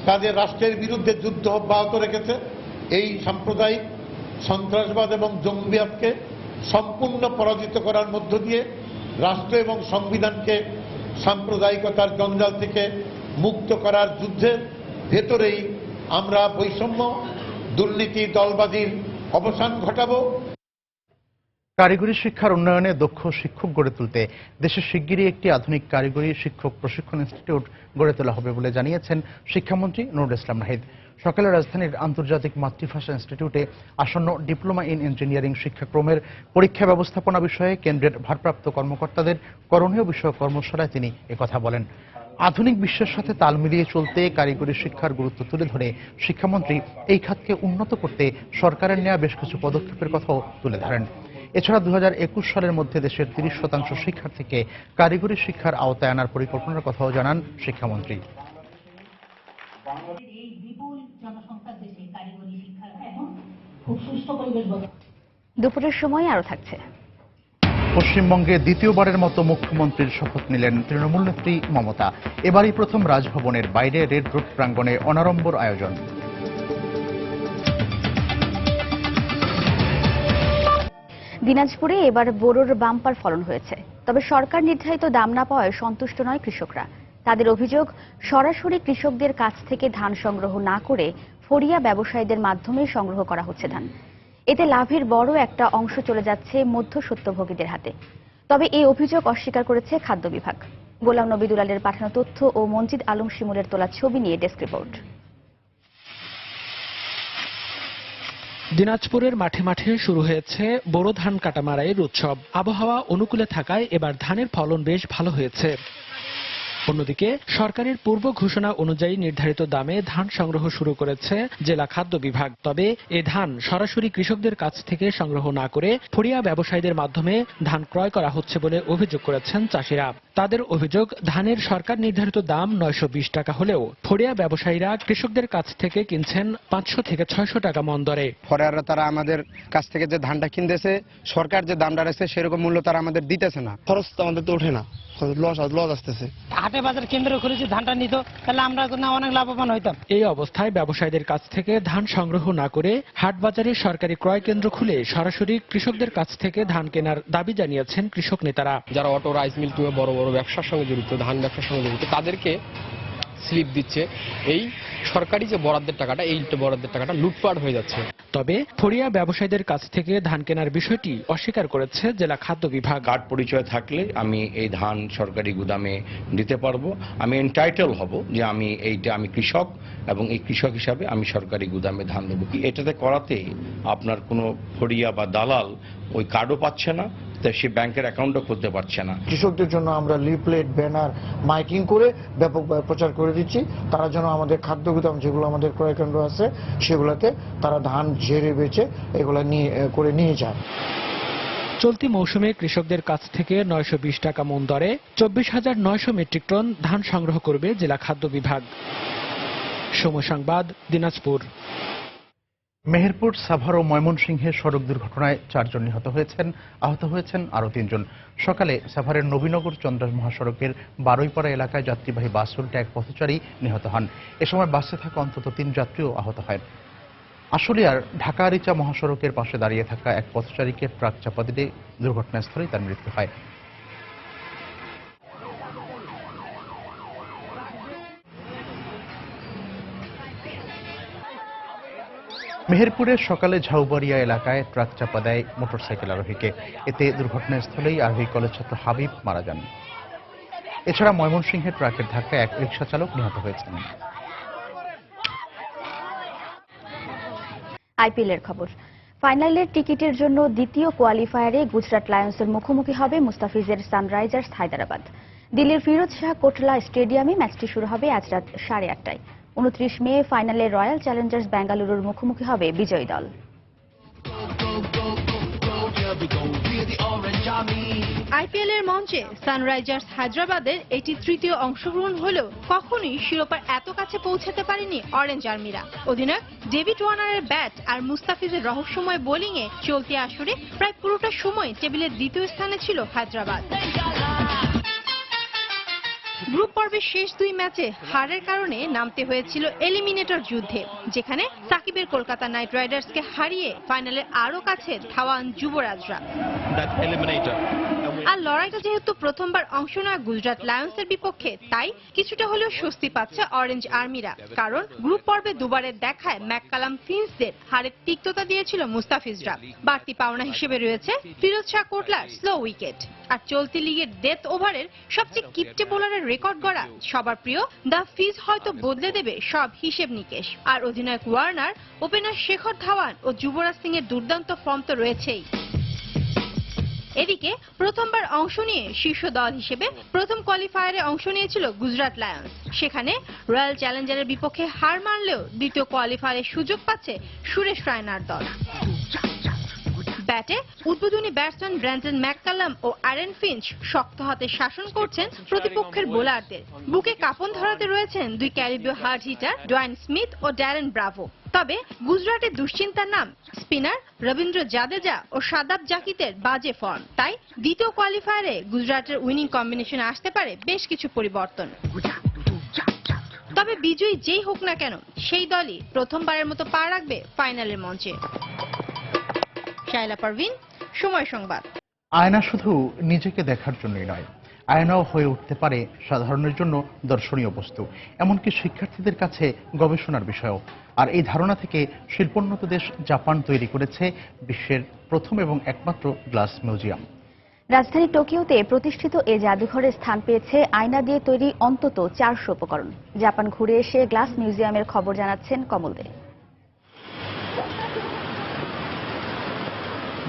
তাদের রাষ্ট্রের বিরুদ্ধে যুদ্ধ অব্যাহত রেখেছে। এই সাম্প্রদায়িক সন্ত্রাসবাদ এবং জঙ্গিবাদকে সম্পূর্ণ পরাজিত করার মধ্য দিয়ে রাষ্ট্র এবং সংবিধানকে সাম্প্রদায়িকতার জঞ্জাল থেকে মুক্ত করার যুদ্ধের ভেতরেই আমরা বৈষম্য, দুর্নীতি, দলবাজির অবসান ঘটাবো। কারিগরি শিক্ষার উন্নয়নে দক্ষ শিক্ষক গড়ে তুলতে দেশে শিগগিরই একটি আধুনিক কারিগরি শিক্ষক প্রশিক্ষণ ইনস্টিটিউট গড়ে তোলা হবে বলে জানিয়েছেন শিক্ষামন্ত্রী নুরুল ইসলাম নাহিদ। সকালে রাজধানীর আন্তর্জাতিক মাতৃভাষা ইনস্টিটিউটে আসন্ন ডিপ্লোমা ইন ইঞ্জিনিয়ারিং শিক্ষাক্রমের পরীক্ষা ব্যবস্থাপনা বিষয়ে কেন্দ্রের ভারপ্রাপ্ত কর্মকর্তাদের করণীয় বিষয়ক কর্মশালায় তিনি একথা বলেন। আধুনিক বিশ্বের সাথে তাল মিলিয়ে চলতে কারিগরি শিক্ষার গুরুত্ব তুলে ধরে শিক্ষামন্ত্রী এই খাতকে উন্নত করতে সরকারের নেওয়া বেশ কিছু পদক্ষেপের কথাও তুলে ধরেন। এছাড়া 2021 সালের মধ্যে দেশের 30% শিক্ষার্থীকে কারিগরি শিক্ষার আওতায় আনার পরিকল্পনার কথাও জানান শিক্ষামন্ত্রী। দুপুরের সময় আরো থাকছে। পশ্চিমবঙ্গে দ্বিতীয়বারের মতো মুখ্যমন্ত্রীর শপথ নিলেন তৃণমূল নেত্রী মমতা। এবারই প্রথম রাজভবনের বাইরে রেড রোড প্রাঙ্গণে অনাড়ম্বর আয়োজন। দিনাজপুরে এবার বোরোর বাম্পার ফলন হয়েছে, তবে সরকার নির্ধারিত দাম না পাওয়ায় সন্তুষ্ট নয় কৃষকরা। তাদের অভিযোগ, সরাসরি কৃষকদের কাছ থেকে ধান সংগ্রহ না করে ফড়িয়া ব্যবসায়ীদের মাধ্যমে সংগ্রহ করা হচ্ছে ধান। এতে লাভের বড় একটা অংশ চলে যাচ্ছে মধ্যস্বত্বভোগীদের হাতে। তবে এই অভিযোগ অস্বীকার করেছে খাদ্য বিভাগ। গোলাম নবী দুলালের পাঠানো তথ্য ও মনজিদ আলম শিমুলের তোলা ছবি নিয়ে ডেস্ক রিপোর্ট। দিনাজপুরের মাঠে মাঠে শুরু হয়েছে বোরো ধান কাটা মারাইয়ের উৎসব। আবহাওয়া অনুকূলে থাকায় এবার ধানের ফলন বেশ ভালো হয়েছে। অন্যদিকে সরকারের পূর্ব ঘোষণা অনুযায়ী নির্ধারিত দামে ধান সংগ্রহ শুরু করেছে জেলা খাদ্য বিভাগ। তবে এ ধান সরাসরি কৃষকদের কাছ থেকে সংগ্রহ না করে ফড়িয়া ব্যবসায়ীদের মাধ্যমে ধান ক্রয় করা হচ্ছে বলে অভিযোগ করেছেন চাষিরা। তাদের অভিযোগ, ধানের সরকার নির্ধারিত দাম 920 টাকা হলেও ফড়িয়া ব্যবসায়ীরা কৃষকদের কাছ থেকে কিনছেন 500 থেকে 600 টাকা মন দরে। ফড়িয়াররা তারা আমাদের কাছ থেকে যে ধানটা কিনতেছে, সরকার যে দামটা রাখছে সেরকম মূল্য তারা আমাদের দিতেছে না। খরচ তো আমাদের তো ওঠে না, লস আসতেছে। হাটে বাজার কেন্দ্র খুলেছে, ধানটা নিত, তাহলে আমরা অনেক লাভবান হইতাম। এই অবস্থায় ব্যবসায়ীদের কাছ থেকে ধান সংগ্রহ না করে হাট বাজারে সরকারি ক্রয় কেন্দ্র খুলে সরাসরি কৃষকদের কাছ থেকে ধান কেনার দাবি জানিয়েছেন কৃষক নেতারা। যারা অটো, রাইস মিল কিংবা বড় বড় ব্যবসার সঙ্গে জড়িত, ধান ব্যবসার সঙ্গে জড়িত, তাদেরকে স্লিপ দিচ্ছে। এই সরকারি যে বরাদ্দের টাকাটা, এই বরাদ্দের টাকাটা লুটপাট হয়ে যাচ্ছে। তবে ফড়িয়া ব্যবসায়ীদের কাছ থেকে ধান কেনার বিষয়টি অস্বীকার করেছে জেলা খাদ্য বিভাগ। কার্ড পরিচয় থাকলে আমি এই ধান সরকারি গুদামে দিতে পারবো। আমি এনটাইটেল হব যে আমি কৃষক এবং এই কৃষক হিসাবে আমি সরকারি গুদামে ধান দেবো। এটাতে করাতে আপনার কোনো ফড়িয়া বা দালাল ওই কার্ডও পাচ্ছে না, তা সে ব্যাংকের অ্যাকাউন্টও খুলতে পারছে না। কৃষকদের জন্য আমরা লিফলেট, ব্যানার, মাইকিং করে ব্যাপকভাবে প্রচার করে দিচ্ছি। তারা যেন আমাদের খাদ্য গুদাম যেগুলো আমাদের ক্রয় কেন্দ্র আছে সেগুলোতে তারা ধান ঝেড়ে বেচে এগুলো নিয়ে যায়। চলতি মৌসুমে কৃষকদের কাছ থেকে 920 টাকা মণ দরে 24,900 মেট্রিক টন ধান সংগ্রহ করবে জেলা খাদ্য বিভাগ। সময় সংবাদ, দিনাজপুর। মেহেরপুর, সাভার ও ময়মনসিংহে সড়ক দুর্ঘটনায় 4 জন নিহত হয়েছেন, আহত হয়েছেন আরও 3 জন। সকালে সাভারের নবীনগর চন্দ্রাস মহাসড়কের বারুইপাড়া এলাকায় যাত্রীবাহী বাস উল্টে এক পথচারী নিহত হন। এ সময় বাসে থাকা অন্তত 3 যাত্রীও আহত হয়। আশুলিয়ার ঢাকা আরিচা মহাসড়কের পাশে দাঁড়িয়ে থাকা এক পথচারীকে ট্রাক চাপা দিলে দুর্ঘটনাস্থলেই তার মৃত্যু হয়। মেহেরপুরের সকালে ঝাউবাড়িয়া এলাকায় ট্রাক চাপা দেয় মোটরসাইকেল আরোহীকে। এতে দুর্ঘটনাস্থলেই আরোহী কলেজ ছাত্র হাবিব মারা যান। এছাড়া ময়মনসিংহে ট্রাকের ধাক্কায় এক রিকশা চালক নিহত হয়েছেন। আইপিএলের খবর। ফাইনালের টিকিটের জন্য দ্বিতীয় কোয়ালিফায়ারে গুজরাট লায়ন্সের মুখোমুখি হবে মুস্তাফিজের সানরাইজার্স হায়দ্রাবাদ। দিল্লির ফিরোজ শাহ কোটলা স্টেডিয়ামে ম্যাচটি শুরু হবে আজ রাত 8:30টায়। 29 মে ফাইনালে রয়্যাল চ্যালেঞ্জার্স বেঙ্গালুরুর মুখোমুখি হবে বিজয়ী দল। আইপিএলের মঞ্চে সানরাইজার্স হায়দ্রাবাদের এটি তৃতীয় অংশগ্রহণ হলেও কখনোই শিরোপার এত কাছে পৌঁছাতে পারেনি অরেঞ্জ আর্মিরা। অধিনায়ক ডেভিড ওয়ার্নারের ব্যাট আর মুস্তাফিজের রহস্যময় বোলিংয়ে চলতি আসরে প্রায় পুরোটা সময় টেবিলের দ্বিতীয় স্থানে ছিল হায়দ্রাবাদ। গ্রুপ পর্বের শেষ 2 ম্যাচে হারের কারণে নামতে হয়েছিল এলিমিনেটর যুদ্ধে, যেখানে সাকিবের কলকাতা নাইট রাইডার্সকে হারিয়ে ফাইনালে আরও কাছে ধাওয়ান যুবরাজরা। আর লড়াইটা যেহেতু প্রথমবার অংশ নেওয়া গুজরাট লায়ন্সের বিপক্ষে, তাই কিছুটা হলেও স্বস্তি পাচ্ছে অরেঞ্জ আর্মিরা। কারণ গ্রুপ পর্বে দুবারের দেখায় ম্যাককালাম ফিন্সদের হারের তিক্ততা দিয়েছিল মুস্তাফিজরা। বাড়তি পাওনা হিসেবে রয়েছে ফিরোজ শাহ কোটলার স্লো উইকেট। আর চলতি লিগের ডেথ ওভারের সবচেয়ে কিপটে বোলারের রেকর্ড গড়া সবার প্রিয় দ্য ফিজ হয়তো বদলে দেবে সব হিসেব নিকেশ। আর অধিনায়ক ওয়ার্নার, ওপেনার শেখর ধাওয়ান ও যুবরাজ সিং এর দুর্দান্ত ফর্ম তো রয়েছেই। এদিকে প্রথমবার অংশ নিয়ে শীর্ষ দল হিসেবে প্রথম কোয়ালিফায়ারে অংশ নিয়েছিল গুজরাট লায়ন্স। সেখানে রয়্যাল চ্যালেঞ্জারের বিপক্ষে হার মানলেও দ্বিতীয় কোয়ালিফায়ারের সুযোগ পাচ্ছে সুরেশ রায়নার দল। ব্যাটে উদ্বোধনী ব্যাটসম্যান ব্র্যান্ডন ম্যাককালাম ও অ্যারন ফিঞ্চ শক্ত হাতে শাসন করছেন প্রতিপক্ষের বোলারদের। বুকে কাঁপন ধরাতে রয়েছেন 2 ক্যারিবীয় হার্ড হিটার ডোয়াইন স্মিথ ও ড্যারেন ব্রাভো। তবে গুজরাটের দুশ্চিন্তার নাম স্পিনার রবীন্দ্র জাদেজা ও শাদাব জাকিতের বাজে ফর্ম। তাই দ্বিতীয় কোয়ালিফায়ারে গুজরাটের উইনিং কম্বিনেশনে আসতে পারে বেশ কিছু পরিবর্তন। তবে বিজয়ী যেই হোক না কেন, সেই দলই প্রথমবারের মতো পা রাখবে ফাইনালের মঞ্চে। শাইলা পারভিন, সময় সংবাদ। আয়না শুধু নিজেকে দেখার জন্যই নয়, আয়নাও হয়ে উঠতে পারে সাধারণের জন্য দর্শনীয় বস্তু, এমনকি শিক্ষার্থীদের কাছে গবেষণার বিষয়ও। আর এই ধারণা থেকে শিল্পোন্নত দেশ জাপান তৈরি করেছে বিশ্বের প্রথম এবং একমাত্র গ্লাস মিউজিয়াম। রাজধানী টোকিওতে প্রতিষ্ঠিত এ জাদুঘরে স্থান পেয়েছে আয়না দিয়ে তৈরি অন্তত 400 উপকরণ। জাপান ঘুরে এসে গ্লাস মিউজিয়ামের খবর জানাচ্ছেন কমল দে।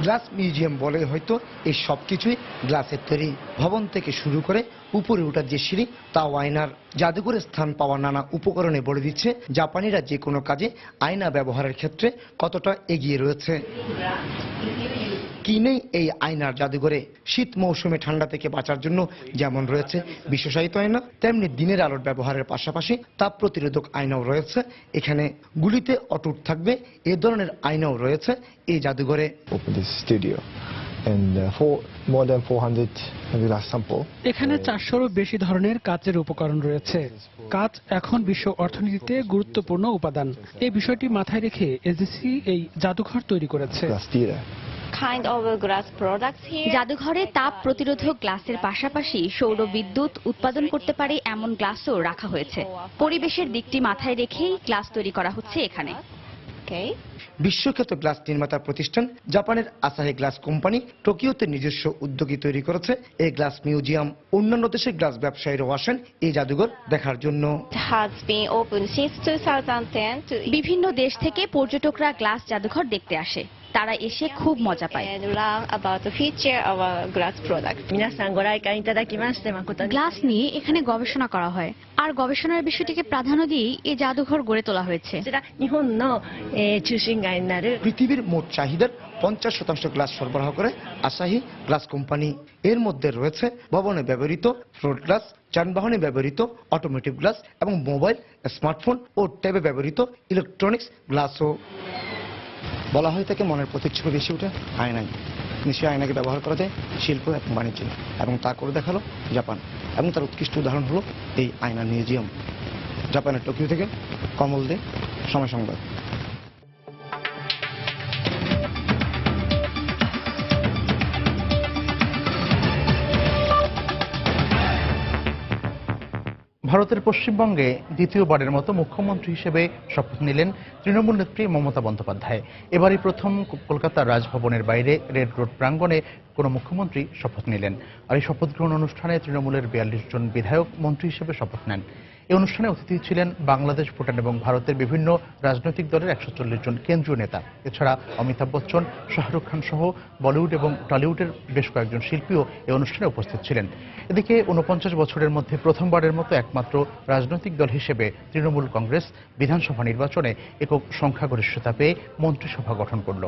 গ্লাস মিউজিয়াম বলে হয়তো এই সবকিছুই গ্লাসের তৈরি। ভবন থেকে শুরু করে উপরে ওঠার যে সিঁড়ি, তাও আয়নার। জাদুঘরে স্থান পাওয়া নানা উপকরণে বলে দিচ্ছে জাপানিরা যে কোনো কাজে আয়না ব্যবহারের ক্ষেত্রে কতটা এগিয়ে রয়েছে। কি নেই এই আয়নার জাদুঘরে? শীত মৌসুমে ঠান্ডা থেকে বাঁচার জন্য যেমন রয়েছে বিশেষায়িত আয়না, তেমনি দিনের আলোর ব্যবহারের পাশাপাশি তাপ প্রতিরোধক আয়নাও রয়েছে এখানে। গুলিতে অটুট থাকবে এ ধরনের আয়নাও রয়েছে এই জাদুঘরে। এখানে 400-এরও বেশি ধরনের কাচের উপকরণ রয়েছে। কাচ এখন বিশ্ব অর্থনীতিতে গুরুত্বপূর্ণ উপাদান। এই বিষয়টি মাথায় রেখে এসডিসি এই জাদুঘর তৈরি করেছে। জাদুঘরে তাপ প্রতিরোধক গ্লাসের পাশাপাশি সৌর বিদ্যুৎ উৎপাদন করতে পারে এমন গ্লাসও রাখা হয়েছে। পরিবেশের দিকটি মাথায় রেখেই গ্লাস তৈরি করা হচ্ছে এখানে। বিশ্বখ্যাত গ্লাস নির্মাতা প্রতিষ্ঠান জাপানের আসাহি গ্লাস কোম্পানি টোকিওতে নিজস্ব উদ্যোগে তৈরি করেছে এই গ্লাস মিউজিয়াম। অন্যান্য দেশের গ্লাস ব্যবসায়ীরাও আসেন এই জাদুঘর দেখার জন্য। বিভিন্ন দেশ থেকে পর্যটকরা গ্লাস জাদুঘর দেখতে আসে। তারা এসে খুব মজা পায়। গ্লাস নিয়ে এখানে গবেষণা করা হয়, আর গবেষণার বিষয়টিকে প্রাধান্য দিয়েই এই জাদুঘর গড়ে তোলা হয়েছে। পৃথিবীর মোট চাহিদার 50% গ্লাস সরবরাহ করে আসাহি গ্লাস কোম্পানি। এর মধ্যে রয়েছে ভবনে ব্যবহৃত ফ্লোর গ্লাস, যানবাহনে ব্যবহৃত অটোমোটিভ গ্লাস এবং মোবাইল, স্মার্টফোন ও ট্যাবে ব্যবহৃত ইলেকট্রনিক্স গ্লাসও। বলা হয়ে থাকে মনের প্রতিচ্ছবি বেশি ওঠে আয়নায়। নিশ্চয়ই আয়নাকে ব্যবহার করা যায় শিল্প এবং বাণিজ্য, এবং তা করে দেখালো জাপান, এবং তার উৎকৃষ্ট উদাহরণ হলো এই আয়না মিউজিয়াম। জাপানের টোকিও থেকে কমল দে, সময় সংবাদ। ভারতের পশ্চিমবঙ্গে দ্বিতীয়বারের মতো মুখ্যমন্ত্রী হিসেবে শপথ নিলেন তৃণমূল নেত্রী মমতা বন্দ্যোপাধ্যায়। এবারই প্রথম কলকাতার রাজভবনের বাইরে রেড রোড প্রাঙ্গণে কোনো মুখ্যমন্ত্রী শপথ নিলেন। আর এই শপথ গ্রহণ অনুষ্ঠানে তৃণমূলের 42 জন বিধায়ক মন্ত্রী হিসেবে শপথ নেন। এই অনুষ্ঠানে অতিথি ছিলেন বাংলাদেশ, ভুটান এবং ভারতের বিভিন্ন রাজনৈতিক দলের 140 জন কেন্দ্রীয় নেতা। এছাড়া অমিতাভ বচ্চন, শাহরুখ খান সহ বলিউড এবং টলিউডের বেশ কয়েকজন শিল্পীও এই অনুষ্ঠানে উপস্থিত ছিলেন। এদিকে 49 বছরের মধ্যে প্রথমবারের মতো একমাত্র রাজনৈতিক দল হিসেবে তৃণমূল কংগ্রেস বিধানসভা নির্বাচনে একক সংখ্যাগরিষ্ঠতা পেয়ে মন্ত্রিসভা গঠন করল।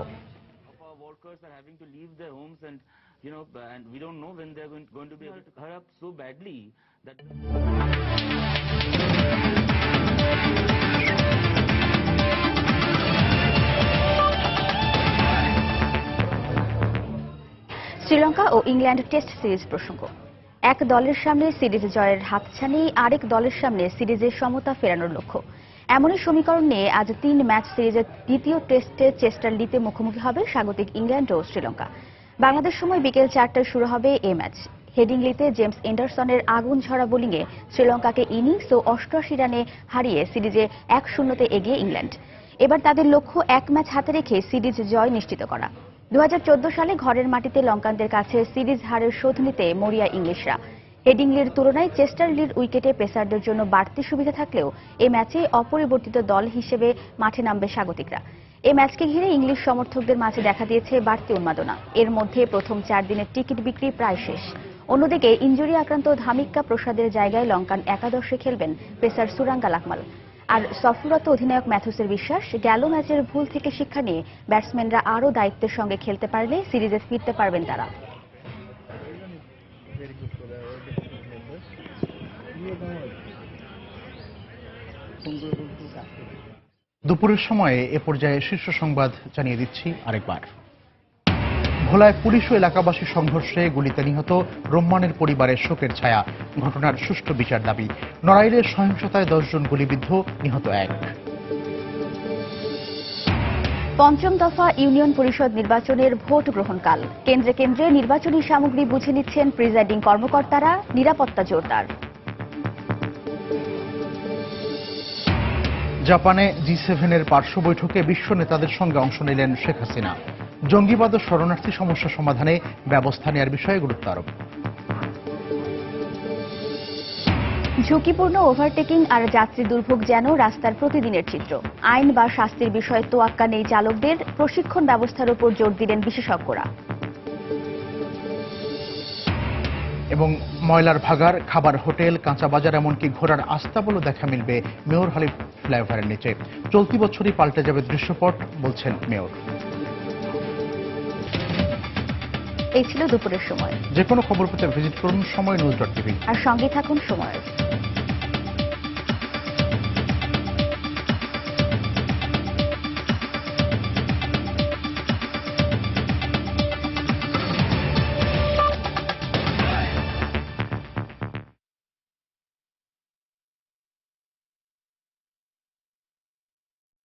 শ্রীলঙ্কা ও ইংল্যান্ড টেস্ট সিরিজ প্রসঙ্গ। এক দলের সামনে সিরিজ জয়ের হাতছানি, আরেক দলের সামনে সিরিজের সমতা ফেরানোর লক্ষ্য। এমনই সমীকরণ নিয়ে আজ 3 ম্যাচ সিরিজের দ্বিতীয় টেস্টে চেস্টার লিতে মুখোমুখি হবে স্বাগতিক ইংল্যান্ড ও শ্রীলঙ্কা। বাংলাদেশ সময় বিকেল 4টায় শুরু হবে এই ম্যাচ। হেডিংলিতে জেমস এন্ডারসনের আগুন ঝরা বোলিংয়ে শ্রীলঙ্কাকে ইনিংস ও 88 রানে হারিয়ে সিরিজে 1-0 এগিয়ে ইংল্যান্ড। এবার তাদের লক্ষ্য 1 ম্যাচ হাতে রেখে সিরিজ জয় নিশ্চিত করা। 2014 সালে ঘরের মাটিতে লঙ্কানদের কাছে সিরিজ হারের শোধ নিতে মরিয়া ইংলিশরা। হেডিংলির তুলনায় চেস্টার লির উইকেটে পেসারদের জন্য বাড়তি সুবিধা থাকলেও এই ম্যাচে অপরিবর্তিত দল হিসেবে মাঠে নামবে স্বাগতিকরা। এই ম্যাচকে ঘিরে ইংলিশ সমর্থকদের মাঝে দেখা দিয়েছে বাড়তি উন্মাদনা। এর মধ্যে প্রথম 4 দিনের টিকিট বিক্রি প্রায় শেষ। অন্যদিকে ইনজুরি আক্রান্ত ধামিক্কা প্রসাদের জায়গায় লঙ্কান একাদশে খেলবেন পেসার সুরাঙ্গা লাকমাল। আর সফররত অধিনায়ক ম্যাথুসের বিশ্বাস, গেল ম্যাচের ভুল থেকে শিক্ষা নিয়ে ব্যাটসম্যানরা আরও দায়িত্বের সঙ্গে খেলতে পারলে সিরিজে ফিরতে পারবেন তারা। দুপুরের সময়ে এ পর্যায়ে শীর্ষ সংবাদ জানিয়ে দিচ্ছি আরেকবার। ভোলায় পুলিশ ও এলাকাবাসী সংঘর্ষে গুলিতে নিহত রোম্মানের পরিবারের শোকের ছায়া। ঘটনার সুষ্ঠু বিচার দাবি। নড়াইলের সহিংসতায় 10 জন গুলিবিদ্ধ, নিহত 1। পঞ্চম দফা ইউনিয়ন পরিষদ নির্বাচনের ভোট গ্রহণকাল। কেন্দ্রে কেন্দ্রে নির্বাচনী সামগ্রী বুঝে নিচ্ছেন প্রিজাইডিং কর্মকর্তারা, নিরাপত্তা জোরদার। জাপানে G7-এর পার্শ্ব বৈঠকে বিশ্ব নেতাদের সঙ্গে অংশ নিলেন শেখ হাসিনা। জঙ্গিবাদ ও শরণার্থী সমস্যা সমাধানে ব্যবস্থা নেওয়ার বিষয়ে গুরুত্ব আরোপ। ঝুঁকিপূর্ণ ওভারটেকিং আর যাত্রী দুর্ভোগ যেন রাস্তার প্রতিদিনের চিত্র। আইন বা শাস্তির বিষয়ে তোয়াক্কা নেই চালকদের, প্রশিক্ষণ ব্যবস্থার উপর জোর দিলেন বিশেষজ্ঞরা। এবং ময়লার ভাগার, খাবার হোটেল, কাঁচা বাজার এমনকি ঘোরার আস্তাবলও দেখা মিলবে মেয়র হলি ফ্লাইওভারের নিচে। চলতি বছরই পাল্টে যাবে দৃশ্যপট, বলছেন মেয়র। এই ছিল দুপুরের সময়। যে কোনো খবর পেতে ভিজিট করুন সময় নিউজ.tv আর সঙ্গে থাকুন সময়।